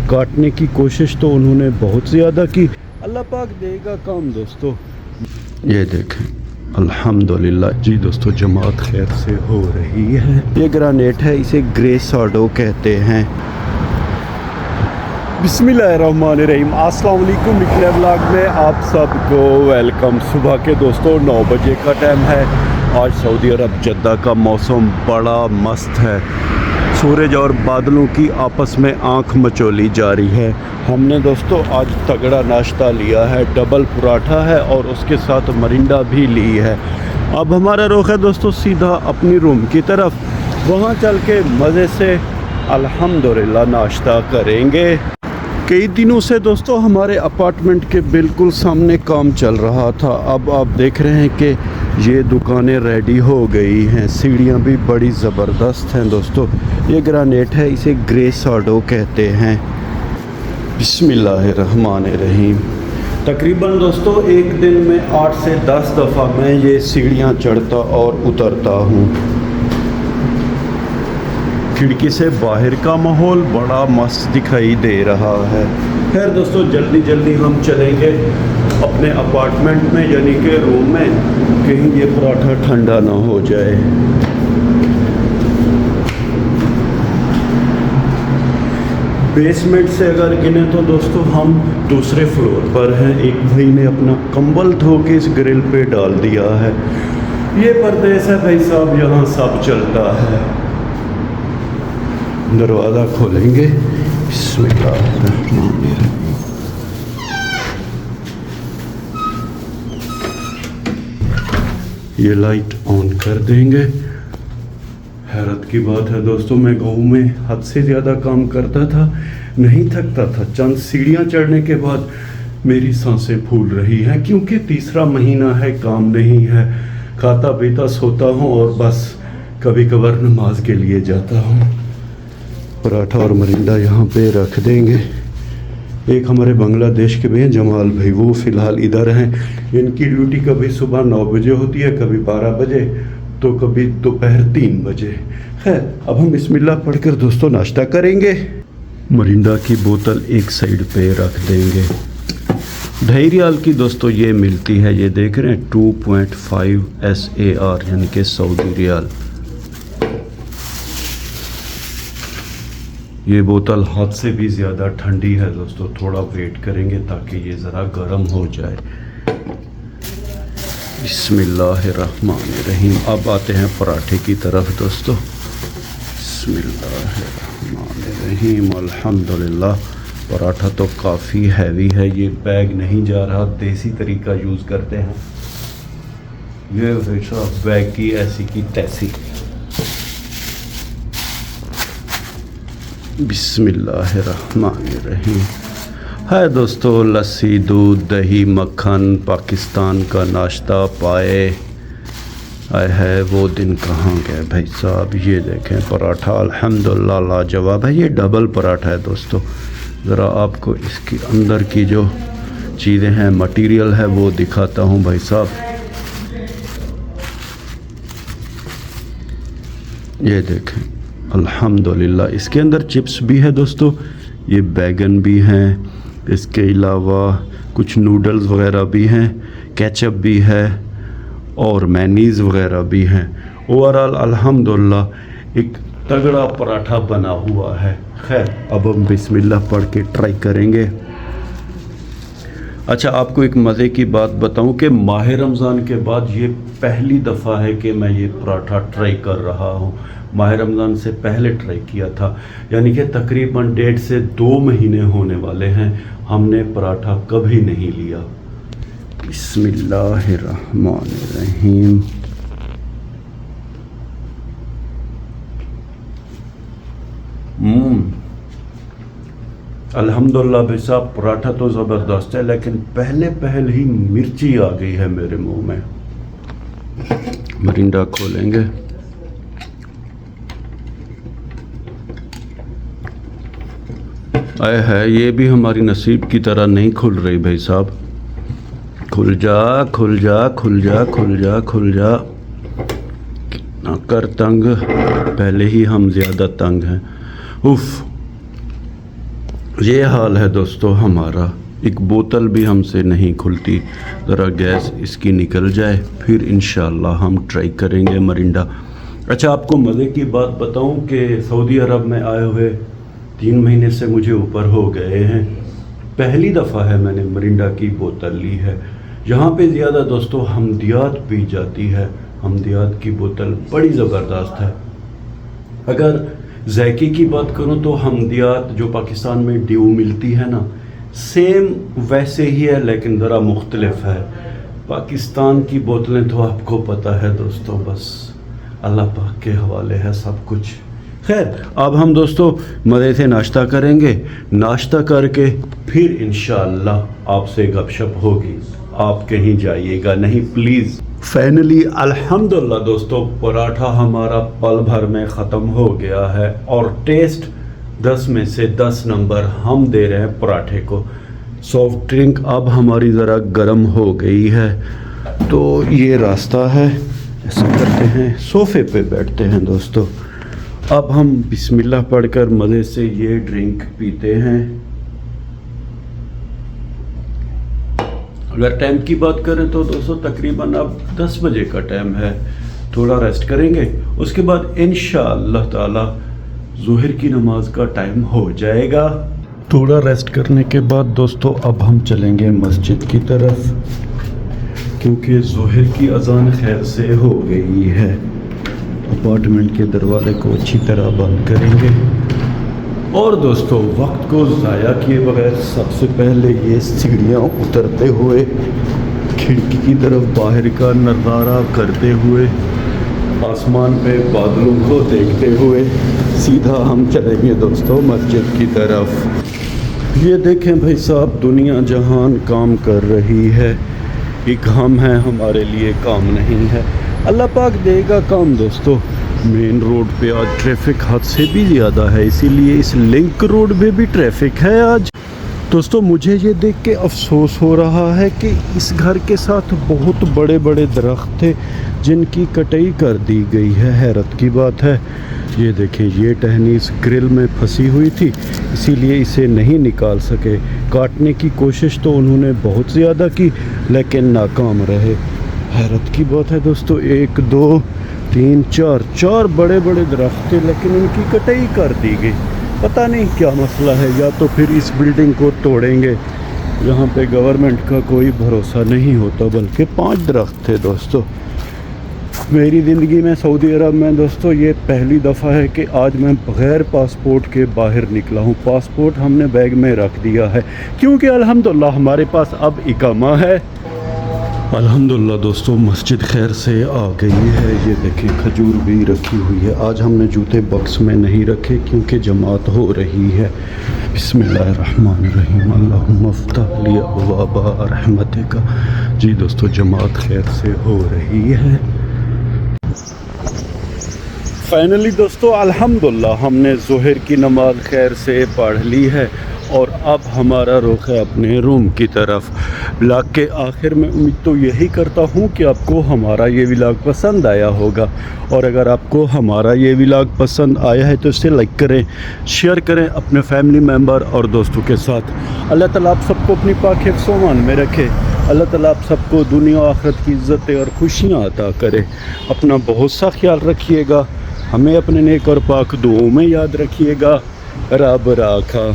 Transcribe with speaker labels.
Speaker 1: काटने की कोशिश तो उन्होंने बहुत ज़्यादा की। अल्लाह पाक देगा काम दोस्तों। ये देखें अल्हम्दुलिल्लाह जी दोस्तों, जमात खैर से हो रही है। ये ग्रेनाइट है, इसे ग्रे साडो कहते हैं। बिस्मिल्लाहिर्रहमानिर्रहीम, अस्सलाम वालेकुम। निकले व्लॉग में आप सबको वेलकम। सुबह के दोस्तों 9 बजे का टाइम है। आज सऊदी अरब जद्दा का मौसम बड़ा मस्त है। सूरज और बादलों की आपस में आंख मचोली जा रही है। हमने दोस्तों आज तगड़ा नाश्ता लिया है, डबल पराठा है और उसके साथ मरिंडा भी ली है। अब हमारा रुख है दोस्तों सीधा अपनी रूम की तरफ। वहाँ चल के मज़े से अल्हम्दुलिल्लाह नाश्ता करेंगे। कई दिनों से दोस्तों हमारे अपार्टमेंट के बिल्कुल सामने काम चल रहा था। अब आप देख रहे हैं कि ये दुकानें रेडी हो गई हैं। सीढ़ियाँ भी बड़ी ज़बरदस्त हैं दोस्तों। ये ग्रेनाइट है, इसे ग्रे साडो कहते हैं। बिस्मिल्लाहिर्रहमानिर्रहीम। तकरीबन दोस्तों एक दिन में 8 से 10 दफ़ा मैं ये सीढ़ियाँ चढ़ता और उतरता हूँ। खिड़की से बाहर का माहौल बड़ा मस्त दिखाई दे रहा है। खैर दोस्तों जल्दी जल्दी हम चलेंगे अपने अपार्टमेंट में, यानी कि रूम में, कहीं ये पराठा ठंडा ना हो जाए। बेसमेंट से अगर गिने तो दोस्तों हम दूसरे फ्लोर पर हैं। एक भाई ने अपना कंबल धो के इस ग्रिल पे डाल दिया है। ये परदेस है भाई साहब, यहाँ सब चलता है। दरवाज़ा खोलेंगे। ये लाइट ऑन कर देंगे। हैरत की बात है दोस्तों, मैं गाँव में हद से ज़्यादा काम करता था, नहीं थकता था। चंद सीढ़ियाँ चढ़ने के बाद मेरी सांसें फूल रही हैं, क्योंकि तीसरा महीना है, काम नहीं है। खाता पीता सोता हूँ और बस कभी कभार नमाज के लिए जाता हूँ। पराठा और मरिंडा यहाँ पे रख देंगे। एक हमारे बांग्लादेश के भी हैं जमाल भाई, वो फ़िलहाल इधर हैं। इनकी ड्यूटी कभी सुबह 9 बजे होती है, कभी 12 बजे, तो कभी दोपहर 3 बजे। खैर अब हम बिस्मिल्लाह पढ़कर दोस्तों नाश्ता करेंगे। मरिंडा की बोतल एक साइड पे रख देंगे। 2.5 रियाल की दोस्तों ये मिलती है। ये देख रहे हैं 2.5 SAR यानी कि सऊदी रियाल। ये बोतल हद से भी ज़्यादा ठंडी है दोस्तों, थोड़ा वेट करेंगे ताकि ये ज़रा गर्म हो जाए। बिस्मिल्लाहिर्रहमानिर्रहीम। अब आते हैं पराठे की तरफ दोस्तों। बिस्मिल्लाहिर्रहमानिर्रहीम। अल्हम्दुलिल्लाह। पराठा तो काफ़ी हैवी है, ये बैग नहीं जा रहा, देसी तरीका यूज़ करते हैं। ये बैग की ऐसी की तैसी। बिस्मिल्लाहिर्रहमानिर्रहीम। है दोस्तों लस्सी, दूध, दही, मक्खन, पाकिस्तान का नाश्ता पाए। आए है वो दिन कहाँ गए भाई साहब। ये देखें पराठा अल्हम्दुलिल्लाह लाजवाब है। ये डबल पराठा है दोस्तों। ज़रा आपको इसके अंदर की जो चीज़ें हैं, मटेरियल है, वो दिखाता हूँ भाई साहब। ये देखें अल्हम्दुलिल्लाह। इसके अंदर चिप्स भी है दोस्तों, ये बैगन भी हैं, इसके अलावा कुछ नूडल्स वगैरह भी हैं, केचप भी है और मेयोनीज़ वगैरह भी हैं। ओवरऑल अल्हम्दुलिल्लाह एक तगड़ा पराठा बना हुआ है। खैर अब हम बिस्मिल्लाह पढ़ के ट्राई करेंगे। अच्छा आपको एक मज़े की बात बताऊं कि माह रमज़ान के बाद ये पहली दफ़ा है कि मैं ये पराठा ट्राई कर रहा हूँ। माह रमज़ान से पहले ट्राई किया था, यानी कि तकरीबन 1.5 से 2 महीने होने वाले हैं हमने पराठा कभी नहीं लिया। बिस्मिल्लाहिर्रहमानिर्रहीम। अल्हम्दुलिल्लाह भाई साहब, पराठा तो ज़बरदस्त है, लेकिन पहले ही मिर्ची आ गई है मेरे मुंह में। मरिंडा खोलेंगे। आए है, ये भी हमारी नसीब की तरह नहीं खुल रही भाई साहब। खुल जा खुल जा खुल जा खुल जा खुल जा। ना कर तंग, पहले ही हम ज़्यादा तंग हैं। उफ। ये हाल है दोस्तों हमारा, एक बोतल भी हमसे नहीं खुलती। ज़रा गैस इसकी निकल जाए फिर इंशाल्लाह हम ट्राई करेंगे मरिंडा। अच्छा, आपको मज़े की बात बताऊं कि सऊदी अरब में आए हुए 3 महीने से मुझे ऊपर हो गए हैं। पहली दफ़ा है मैंने मरिंडा की बोतल ली है। यहाँ पे ज़्यादा दोस्तों हमदियात पी जाती है। हमदियात की बोतल बड़ी ज़बरदस्त है। अगर ज़ायके की बात करूँ तो हमदियात जो पाकिस्तान में ड्यू मिलती है ना, सेम वैसे ही है लेकिन ज़रा मुख्तलिफ है। पाकिस्तान की बोतलें तो आपको पता है दोस्तों, बस अल्लाह पाक के हवाले है सब कुछ। खैर, अब हम दोस्तों मज़े से नाश्ता करेंगे। नाश्ता करके फिर इंशाअल्लाह आपसे गपशप होगी। आप कहीं जाइएगा नहीं प्लीज़। फाइनली अल्हम्दुलिल्लाह दोस्तों, पराठा हमारा पल भर में ख़त्म हो गया है और टेस्ट 10 में से 10 नंबर हम दे रहे हैं पराठे को। सॉफ्ट ड्रिंक अब हमारी ज़रा गर्म हो गई है, तो ये रास्ता है, ऐसा करते हैं सोफ़े पे बैठते हैं दोस्तों। अब हम बिस्मिल्लाह पढ़कर मज़े से ये ड्रिंक पीते हैं। अगर टाइम की बात करें तो दोस्तों तकरीबन अब 10 बजे का टाइम है। थोड़ा रेस्ट करेंगे, उसके बाद इंशाअल्लाह ताला ज़ोहर की नमाज का टाइम हो जाएगा। थोड़ा रेस्ट करने के बाद दोस्तों अब हम चलेंगे मस्जिद की तरफ, क्योंकि ज़ोहर की अज़ान खैर से हो गई है। अपार्टमेंट के दरवाजे को अच्छी तरह बंद करेंगे और दोस्तों वक्त को ज़ाया किए बगैर सबसे पहले ये सीढ़ियाँ उतरते हुए खिड़की की तरफ बाहर का नज़ारा करते हुए आसमान पे बादलों को देखते हुए सीधा हम चलेंगे दोस्तों मस्जिद की तरफ। ये देखें भाई साहब, दुनिया जहान काम कर रही है। एक हम है, हमारे लिए काम नहीं है। अल्लाह पाक देगा काम दोस्तों। मेन रोड पे आज ट्रैफिक हद से भी ज़्यादा है, इसीलिए इस लिंक रोड पे भी ट्रैफिक है आज। दोस्तों मुझे ये देख के अफसोस हो रहा है कि इस घर के साथ बहुत बड़े बड़े दरख्त थे जिनकी कटाई कर दी गई है। हैरत की बात है। ये देखें, ये टहनी इस ग्रिल में फंसी हुई थी, इसीलिए इसे नहीं निकाल सके। काटने की कोशिश तो उन्होंने बहुत ज़्यादा की लेकिन नाकाम रहे। हैरत की बात है दोस्तों, 1 2 3 4 बड़े बड़े दरख्त थे लेकिन उनकी कटाई कर दी गई। पता नहीं क्या मसला है, या तो फिर इस बिल्डिंग को तोड़ेंगे। यहाँ पे गवर्नमेंट का कोई भरोसा नहीं होता। बल्कि 5 दरख्त थे दोस्तों। मेरी ज़िंदगी में सऊदी अरब में दोस्तों ये पहली दफ़ा है कि आज मैं बग़ैर पासपोर्ट के बाहर निकला हूँ। पासपोर्ट हमने बैग में रख दिया है क्योंकि अल्हम्दुलिल्लाह हमारे पास अब इकामा है। अल्हम्दुलिल्लाह दोस्तों मस्जिद खैर से आ गई है। ये देखें खजूर भी रखी हुई है। आज हमने जूते बक्स में नहीं रखे क्योंकि जमात हो रही है। बिस्मिल्लाहिर्रहमानिर्रहीम, अल्लाहुम्मा फ़्तह ली अब्वाब रहमतिका। जी दोस्तों, जमात खैर से हो रही है। फाइनली दोस्तों अल्हम्दुलिल्लाह हमने ज़ोहर की नमाज खैर से पढ़ ली है और अब हमारा रुख है अपने रूम की तरफ। व्लॉग के आखिर में उम्मीद तो यही करता हूँ कि आपको हमारा ये व्लॉग पसंद आया होगा, और अगर आपको हमारा ये व्लॉग पसंद आया है तो इसे लाइक करें, शेयर करें अपने फैमिली मेम्बर और दोस्तों के साथ। अल्लाह ताला आप सबको अपनी पाक हिफ्ज़ व अमान में रखे। अल्लाह ताला आप सबको दुनिया और आखिरत की इज़्ज़तें और खुशियाँ अता करे। अपना बहुत सा ख्याल रखिएगा। हमें अपने नेक और पाक दुआओं में याद रखिएगा। रब राखा।